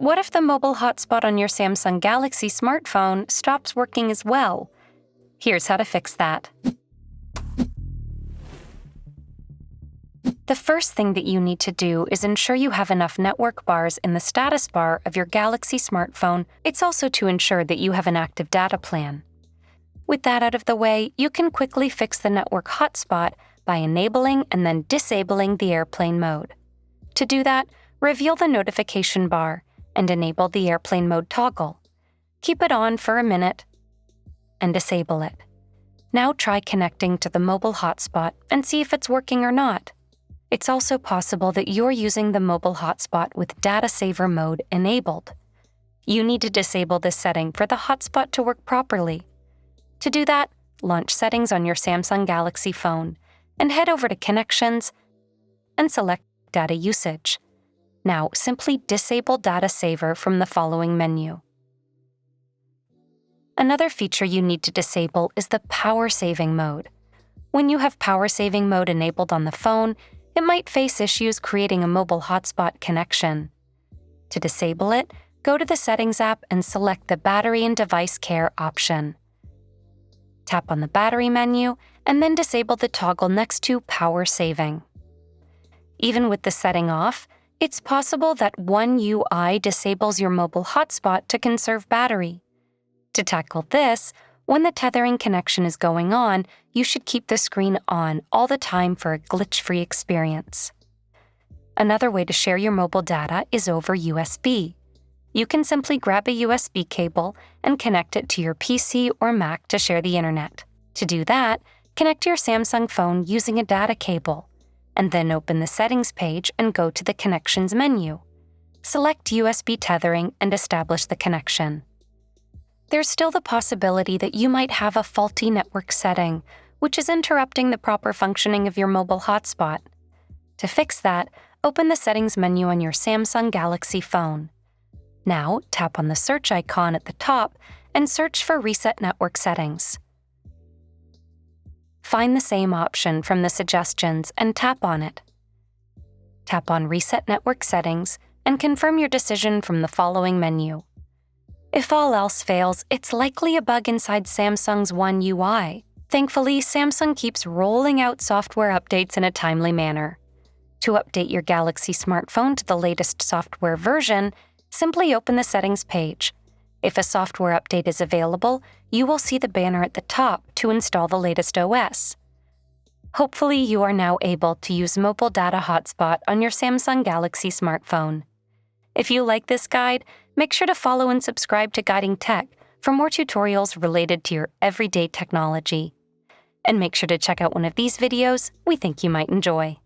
what if the mobile hotspot on your Samsung Galaxy smartphone stops working as well? Here's how to fix that. The first thing that you need to do is ensure you have enough network bars in the status bar of your Galaxy smartphone. It's also to ensure that you have an active data plan. With that out of the way, you can quickly fix the network hotspot by enabling and then disabling the airplane mode. To do that, reveal the notification bar and enable the airplane mode toggle. Keep it on for a minute and disable it. Now try connecting to the mobile hotspot and see if it's working or not. It's also possible that you're using the mobile hotspot with data saver mode enabled. You need to disable this setting for the hotspot to work properly. To do that, launch Settings on your Samsung Galaxy phone and head over to Connections and select Data Usage. Now, simply disable Data Saver from the following menu. Another feature you need to disable is the Power Saving mode. When you have Power Saving mode enabled on the phone, it might face issues creating a mobile hotspot connection. To disable it, go to the Settings app and select the Battery and Device Care option. Tap on the Battery menu and then disable the toggle next to Power Saving. Even with the setting off, it's possible that One UI disables your mobile hotspot to conserve battery. To tackle this, when the tethering connection is going on, you should keep the screen on all the time for a glitch-free experience. Another way to share your mobile data is over USB. You can simply grab a USB cable and connect it to your PC or Mac to share the internet. To do that, connect your Samsung phone using a data cable, and then open the Settings page and go to the Connections menu. Select USB tethering and establish the connection. There's still the possibility that you might have a faulty network setting, which is interrupting the proper functioning of your mobile hotspot. To fix that, open the Settings menu on your Samsung Galaxy phone. Now, tap on the search icon at the top and search for Reset Network Settings. Find the same option from the suggestions and tap on it. Tap on Reset Network Settings and confirm your decision from the following menu. If all else fails, it's likely a bug inside Samsung's One UI. Thankfully, Samsung keeps rolling out software updates in a timely manner. To update your Galaxy smartphone to the latest software version, simply open the Settings page. If a software update is available, you will see the banner at the top to install the latest OS. Hopefully, you are now able to use Mobile Data Hotspot on your Samsung Galaxy smartphone. If you like this guide, make sure to follow and subscribe to Guiding Tech for more tutorials related to your everyday technology. And make sure to check out one of these videos we think you might enjoy.